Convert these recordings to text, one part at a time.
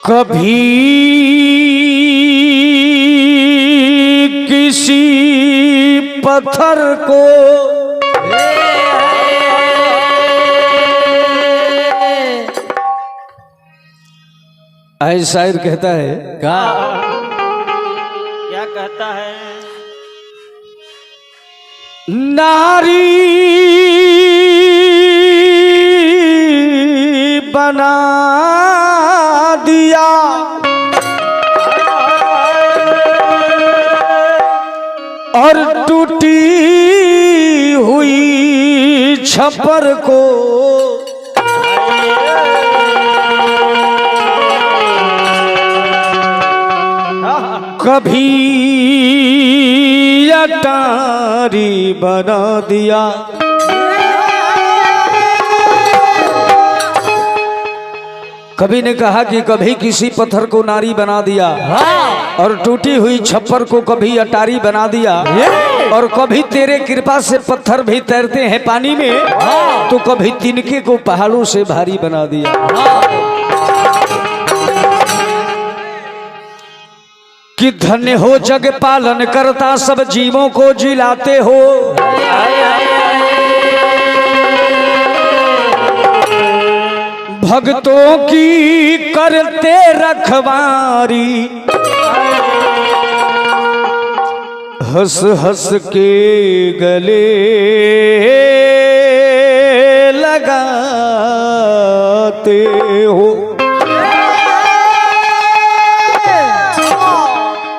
कभी किसी पत्थर को शायर कहता है क्या कहता है? नारी बना दिया और टूटी हुई छप्पर को कभी अटारी बना दिया। कभी ने कहा कि कभी किसी पत्थर को नारी बना दिया और टूटी हुई छप्पर को कभी अटारी बना दिया और कभी तेरे कृपा से पत्थर भी तैरते हैं पानी में तो कभी तिनके को पहाड़ों से भारी बना दिया। कि धन्य हो जग पालन करता सब जीवों को जिलाते हो। भक्तों की करते रखवारी हंस हंस के गले लगाते हो।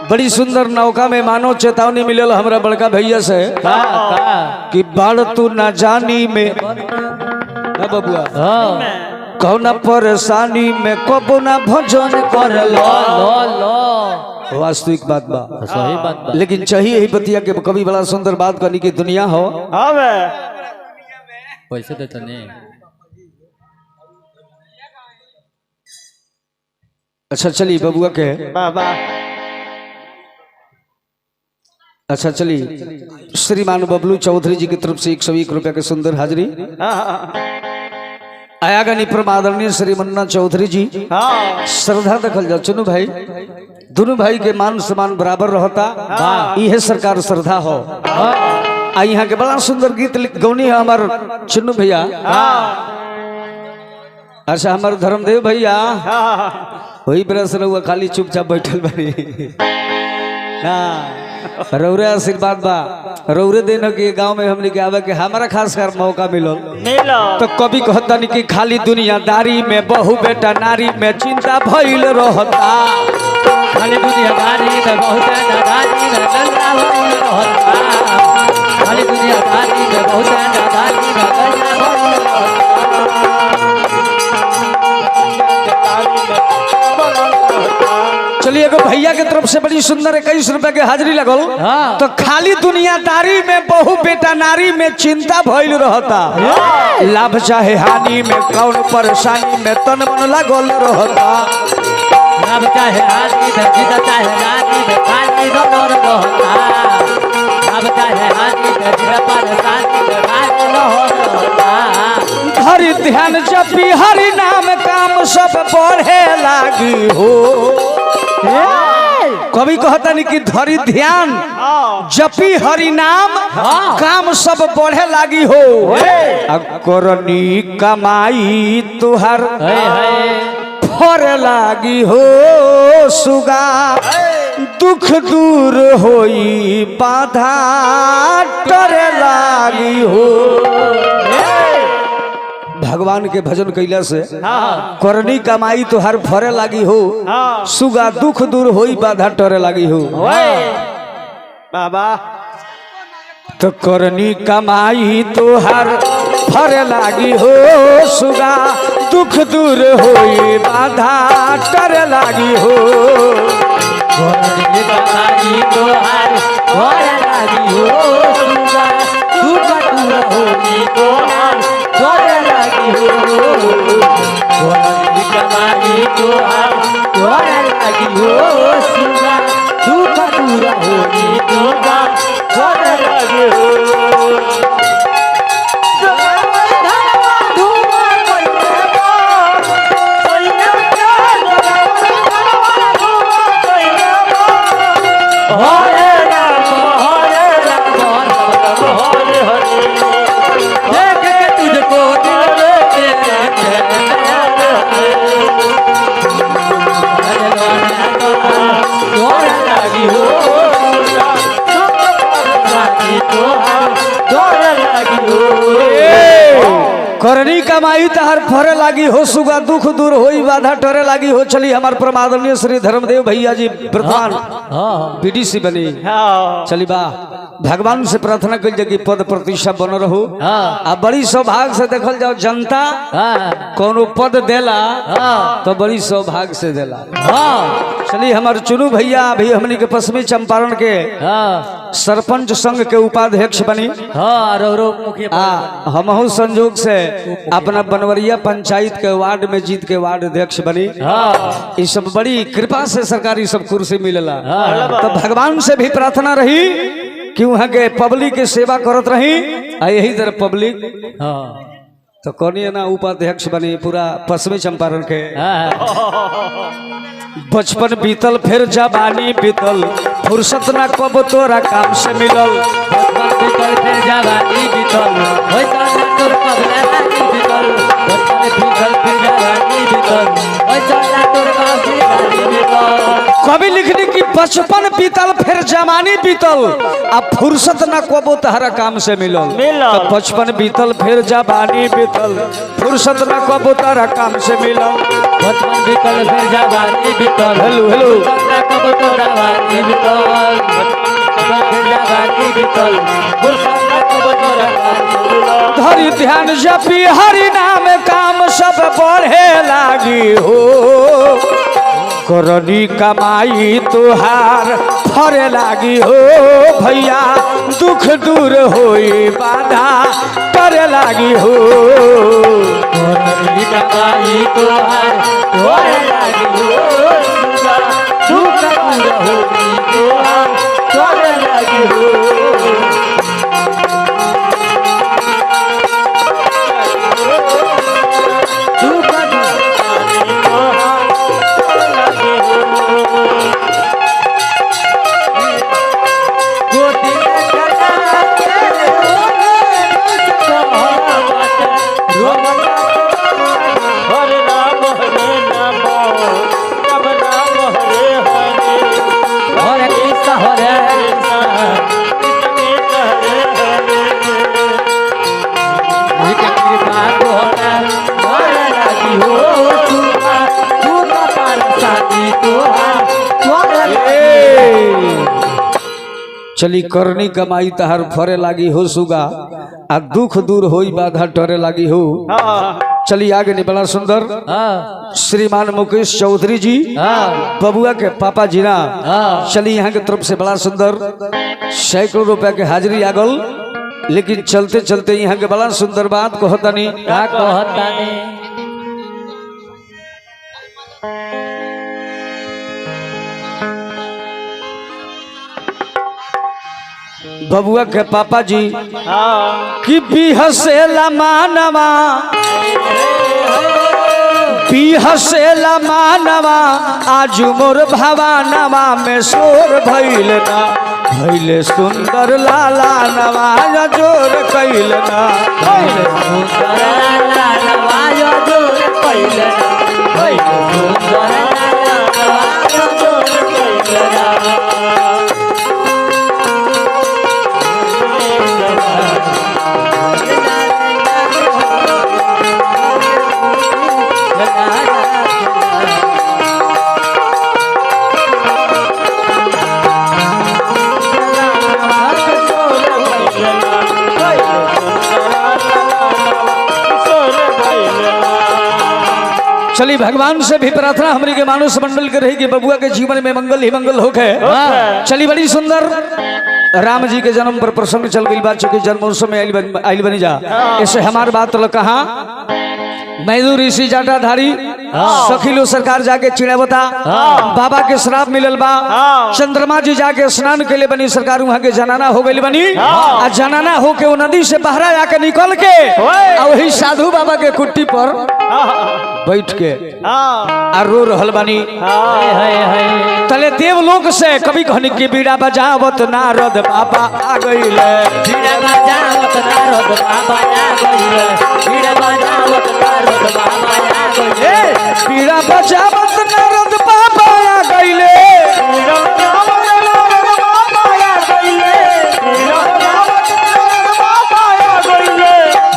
बड़ी सुंदर नौका में मानो चेतावनी मिलल हमरा बड़का भैया से कि बाढ़ तू न जानी में बबुआ कहो न परेशानी में कबो न भजन कर लो। वास्तविक बात बा, सही बात बा। लेकिन चाहिए ही बतिया के कभी बड़ा सुंदर बात करनी की दुनिया हो। पैसे देते नहीं। अच्छा चलिए बबुआ के अच्छा चलिए श्रीमान बबलू चौधरी जी की तरफ से 101 रुपया के सुंदर हाजिरी आया गनी आदरणीय श्री मुन्ना चौधरी जी। श्रद्धा देखल जाओ चुनू भाई दोनों भाई के मान सम्मान बराबर रहता यह सरकार श्रद्धा हो। यहाँ के बड़ा सुंदर गीत गौनी है हमार चुन्नू भैया। अच्छा हमारे धर्मदेव भैया वही बरस रहुआ खाली चुपचाप बैठल बनी रौरे आशीर्वाद बा रौरे दिन के गांव में हमने के आवे के हमारा खास कर मौका मिलो तो कभी कहता नहीं कि खाली दुनियादारी में बहु बेटा नारी में चिंता भइल रहता। खाली दुनियादारी में बहुत नादानी में लल्ला भइल रहता। खाली दुनियादारी में बहुत नादानी में लल्ला भइल रहता। चलिए एगो भैया के तरफ से बड़ी सुंदर 21 रुपया के हाजिरी लगल तो खाली दुनियादारी में बहु बेटा नारी में चिंता भइल रहता। लाभ चाहे हानि में कौन परेशानी में तन मन लागल रहता। लाभ चाहे हानि में जीता चाहे रानी में खाली डर रहता। लाभ चाहे हानि में जीता परेशानी में खाली रहता। हरि ध्यान जपी हरि नाम काम सब बढ़े लागी हो। कभी कहता नहीं कि धरी ध्यान जपी हरि नाम काम सब बढ़े लागी हो। करनी कमाई तुहर फर लागी हो। सुगा दुख दूर होई बाधा टरे लागी हो। भगवान के भजन कैला से करनी कमाई तो हर फरे लागी हो। सुगा दुख दूर होई बाधा टरे लागी हो। बाबा तो करनी कमाई तो हर फरे लागी हो। सुगा दुख दूर होई बाधा टरे लागी हो। करनी कमाई तो हर फरे लागी हो। सुगा दुख दूर होई बाधा टरे लागी हो। करनी कमाई तो हर फरे लागी हो। सुगा दुख दूर होई बाधा टरे लागी हो। कमाई तहर फरे लागी हो सुगा दुख दूर होई बाधा टरे लागी हो चली हमार परमादरणीय श्री धर्मदेव भैया जी प्रधान बीडीसी बनी चली बा भगवान से प्रार्थना कर जगी पद प्रतिष्ठा बन रहो आ बड़ी सौभाग्य से देखल जाओ जनता कोनो पद देला तो बड़ी सौभाग्य से देला चली हमार चुनू भैया अभी हमनी के पश्चिमी चंपारण के सरपंच संघ के उपाध्यक्ष बनी हमहू संजोग से अपना बनवरिया पंचायत के वार्ड में जीत के वार्ड अध्यक्ष बनी ये सब बड़ी कृपा से सरकारी सब कुर्सी मिलेला तो भगवान से भी प्रार्थना रही कि वहाँ के पब्लिक के सेवा करत रही यही तरह पब्लिक तो कौन ना उपाध्यक्ष बनी पूरा पश्चिमी चंपारण के बचपन बीतल फिर जवानी बीतल फुर्सत ना कब तोरा काम से मिलल बचपन बीतल फिर जवानी बीतल होइता ना तोर कब बीतल बचपन बीतल फिर जवानी बीतल होइता ना तोर कब बीतल कभी लिखने की बचपन बीतल फिर जवानी बीतल अब फुर्सत ना कबो तहरा काम से मिलल तो बचपन बीतल फिर जवानी बीतल फुर्सत ना कबो तहरा काम से मिलल बचपन बीतल फिर जवानी बीतल हेलो हेलो ना कब तोरा वानी बीतल फिर जवानी बीतल फुर्सत ना कब तोरा वानी धरि ध्यान जपी हरि नाम काम सब बढ़े लागी हो करनी कमाई तुहार फरे लागी हो भैया दुख दूर होई बाधा करे लागी हो करनी कमाई तुहार फरे लागी हो दुख दूर होई तुहार फरे लागी हो चली करनी कमाई तहर फरे लागी हो सुगा आ दुख दूर होई बाधा टरे लागी हो चली आगे नहीं बड़ा सुंदर श्रीमान मुकेश चौधरी जी बबुआ के पापा जी ना चली यहाँ की तरफ से बड़ा सुंदर सैकड़ों रुपया के हाजिरी आगल लेकिन चलते चलते यहाँ के बड़ा सुंदर बात कहतानी का कहतानी बबुआ के पापा जी कि बिहसेला मानवा बिहसेला मानवा आज मोर भवानवा में शोर भइल ना भइले सुंदर लाला नवा जोर कैल ना भइले सुंदर लाला नवा जोर कैल ना भइले सुंदर लाला नवा जोर कैल ना चली भगवान से भी प्रार्थना हमारी के मानुष मंडल के रही कि बबुआ के जीवन में मंगल ही मंगल होके चली बड़ी सुंदर राम जी के जन्म पर प्रसंग चल गई बात चूंकि जन्मोत्सव में आइल बनी जा ऐसे हमार बात तो कहा मैदू ऋषि जाटाधारी सखीलो सरकार जाके चिड़ावता बाबा के श्राप मिलल बा चंद्रमा जी जाके स्नान के लिए बनी सरकार वहाँ के जनाना हो गई बनी आ जनाना हो के वो नदी से बहरा आके निकल के वही साधु बाबा के कुट्टी पर बैठ के आ रो रहल बनी तले देवलोक से कभी कहनी की बीड़ा बजावत नारद बाबा आ गइले बीड़ा बजावत नारद बाबा आ गइले बीड़ा बजावत नारद बाबा आ गइले बीड़ा बजावत नारद बाबा आ गइले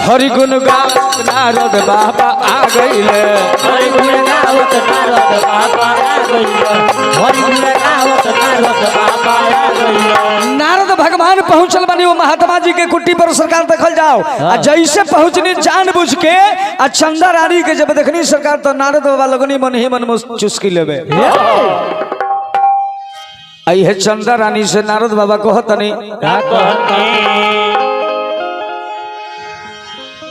हरि गुण गावत नारद नारद बाबा आ गईले हरि गुण गावत नारद बाबा आ गइले हरि गुण गावत नारद बाबा आ गइले नारद भगवान पहुंचल बनी वो महात्मा जी के कुटी पर सरकार देखल जाओ आ जैसे पहुंचनी जानबूझ के आ चंदा रानी के जब देखनी सरकार तो नारद बाबा लगनी मन ही मन में चुस्की लेवे आई है चंदा रानी से नारद बाबा कहतनी का कहते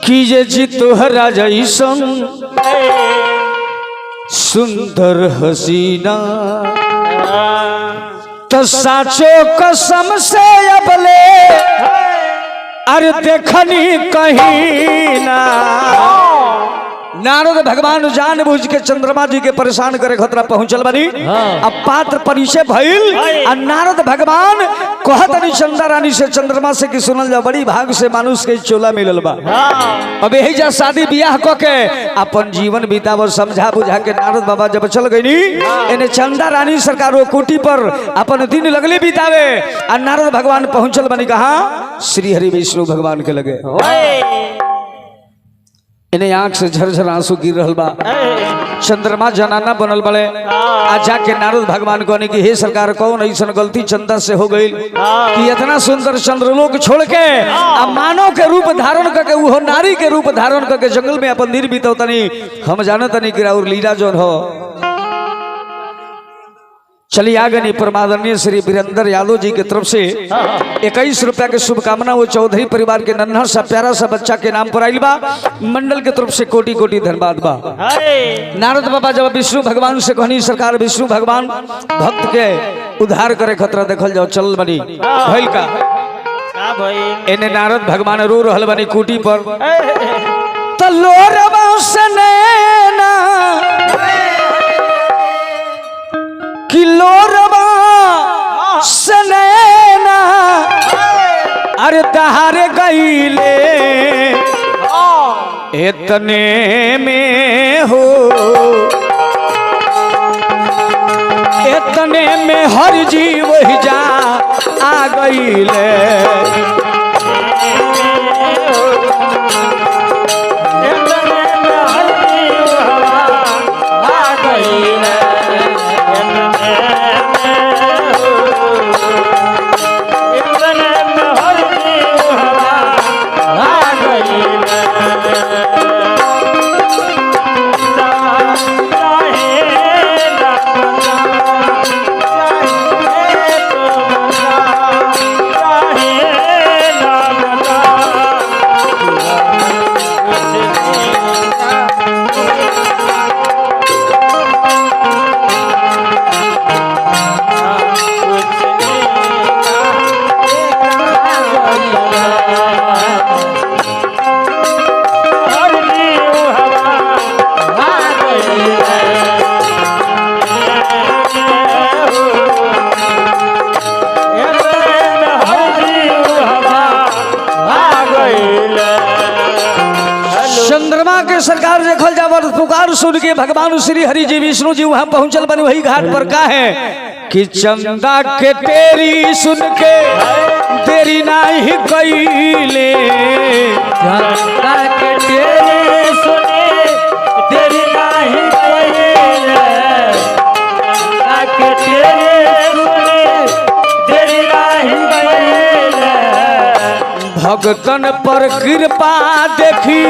कीजे जी तोहरा जैसन सुंदर हसीना तो साचो कसम से अबले अरे देखनी कहीं ना नारद भगवान जानबूझ के चंद्रमा जी के परेशान करे खतरा पहुंचल बनी अब पात्र परिचय भइल आ नारद भगवान कहतनी चंदा रानी से चंद्रमा से कि सुनल जा बड़ी भाग से मानुष के चोला मिलल बा अब यही जा शादी बियाह क के अपन जीवन बिताव समझा बुझा के नारद बाबा जब चल गईनी इन्हें चंदा रानी सरकार वो कुटी पर अपन दिन लगले बितावे आ नारद भगवान पहुंचल बनी कहा श्री हरि विष्णु भगवान के लगे इन्हें आंख से झरझर आंसू गिर रहल बा चंद्रमा जनाना बनल बड़े आ जाके नारद भगवान कहने की हे सरकार कौन ऐसा गलती चंदा से हो गई कि इतना सुंदर चंद्रलोक छोड़ के आ मानव के रूप धारण करके वो नारी के रूप धारण करके जंगल में अपन दिन बीतो तनी हम जानो तनी कि और लीला जोन हो चलिए आगे नहीं परमादरणीय श्री वीरेंद्र यादव जी की तरफ से 21 रुपया के शुभकामना वो चौधरी परिवार के नन्हा सा प्यारा सा बच्चा के नाम पर आइल बा मंडल के तरफ से कोटि कोटि धन्यवाद बा नारद बाबा जब विष्णु भगवान से कहनी सरकार विष्णु भगवान भक्त के उद्धार करे खतरा देखल जाओ चल बनी भइल का इन्हें नारद भगवान रो रहल बनी कुटी पर तलोरवा से नैना किलोरवा सनैना अरे दहारे गईले इतने में हो इतने में हर जीव ही जा आ गईले चंद्रमा के सरकार देखल जावर पुकार सुन के भगवान श्री हरि जी विष्णु जी वहां पहुंचल बनी वही घाट पर का है कि चंदा के तेरी सुन के तेरी नाही कईले चंदा के तेरी सुने तेरी नाही कईले चंदा के तेरी सुने तेरी नाही कईले भगतन पर कृपा देखी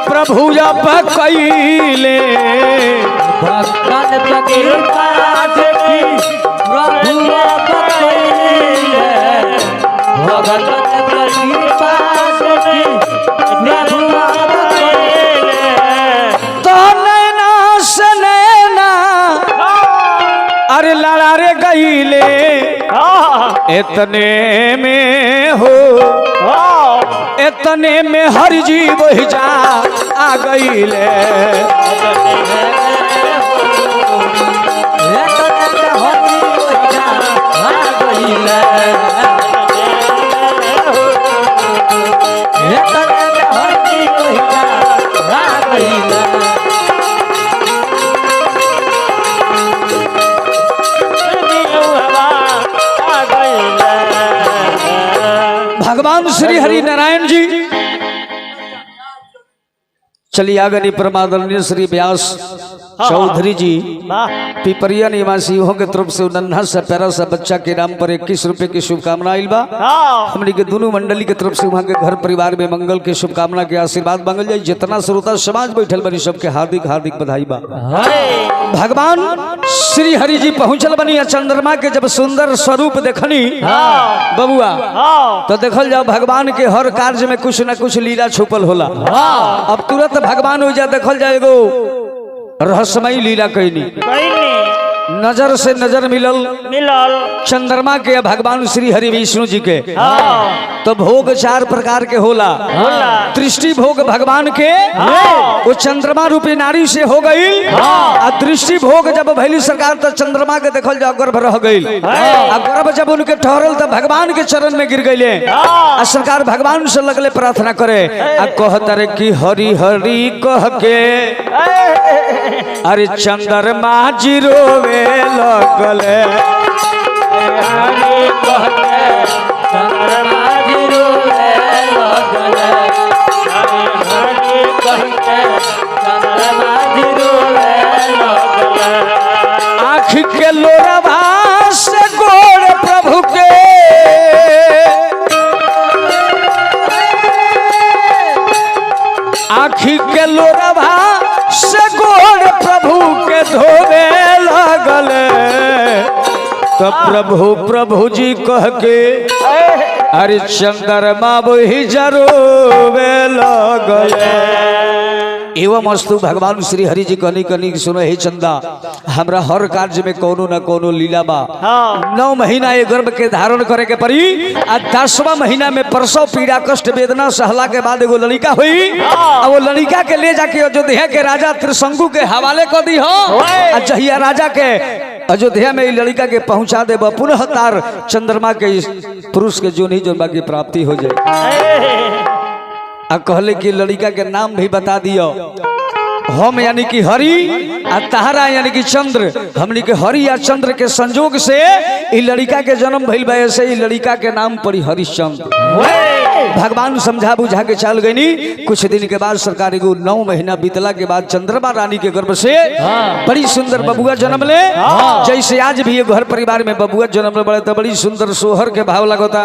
प्रभु जब कईले भक्तन पर कृपा देखी प्रभु जब कईले भगतन पर कृपा देखी प्रभु जब कईले तो नैना से नैना अरे लड़ा रे गईले इतने में हो इतने में हर जीव ही जा आ गईले भगवान श्री हरि नारायण जी चलिए आगनी परमादरणीय श्री व्यास चौधरी जी पिपरिया निवासी हो के तरफ से नन्हा सा प्यारा सा बच्चा के नाम पर 21 रुपए की शुभकामना आइल बा। हमनी के दोनों मंडली के तरफ से वहाँ के घर परिवार में मंगल के शुभकामना के आशीर्वाद मांगल जाए। जितना श्रोता समाज बैठल बनी सबके हार्दिक हार्दिक बधाई बा। भगवान श्री हरि जी पहुँचल बनी चंद्रमा के जब सुंदर स्वरूप देखनी बबुआ तो देखल जाओ भगवान के हर कार्य में कुछ न कुछ लीला छुपल होला। अब तुरंत भगवान हो जा देखल जाए एगो रहस्यमयी लीला कहनी नजर से नजर मिलल चंद्रमा के भगवान श्री हरि विष्णु जी के तो भोग 4 प्रकार के होला। दृष्टि भोग भगवान के वो चंद्रमा रूपी नारी से हो गई। दृष्टि भोग जब भैली सरकार तो चंद्रमा के देखल जाओ गर्भ रह गई। गर्भ जब उनके ठहरल तो भगवान के चरण में गिर गई। सरकार भगवान से लगले प्रार्थना करे कहतर की हरि हरि कह के अरे चंद्रमा जी रोवे लगले हरि कहते चंद्रमा जी रोवे लगले हरि कहते चंद्रमा जी रोवे लगले आँख के लोरवा से गोड़ प्रभु के आँख के लोरवा से गोड़ प्रभु के धोवे लगले तो प्रभु प्रभु जी कह के अरे चंद्रमा वही जरोवे लगले। एवं अस्तु भगवान श्री हरि जी कहनी कहनी सुनो हे चंदा हमरा हर कार्य में कोनो न कोनो लीला बा। 9 महीना ये गर्भ के धारण करे के पड़ी। 10वां महीना में प्रसव पीड़ा कष्ट वेदना सहला के बाद एगो लड़का हुई। वो लड़का के ले जाके अयोध्या के राजा त्रिशंकु के हवाले कर दी हो। जहिया राजा के अयोध्या में लड़का के पहुंचा दे पुनः तार चंद्रमा के पुरुष के जो नहीं जो बाकी प्राप्ति हो जाए। कहले कि लड़का के नाम भी बता दियो। हम यानी कि हरि आ तहरा यानी कि चंद्र हमनी के हरि या चंद्र के संजोग से ई लड़का के जन्म भइल बा। ऐसे ही लड़का के नाम पड़ी हरिश्चंद्र। भगवान समझा बुझा के चल गई। कुछ दिन के बाद सरकार एगो 9 महीना बीतला के बाद चंद्रमा रानी के गर्भ से बड़ी सुंदर बबुआ जन्म ले। जैसे आज भी घर परिवार में बबुआ जन्म ले बड़े तो बड़ी सुंदर सोहर के भाव लगता।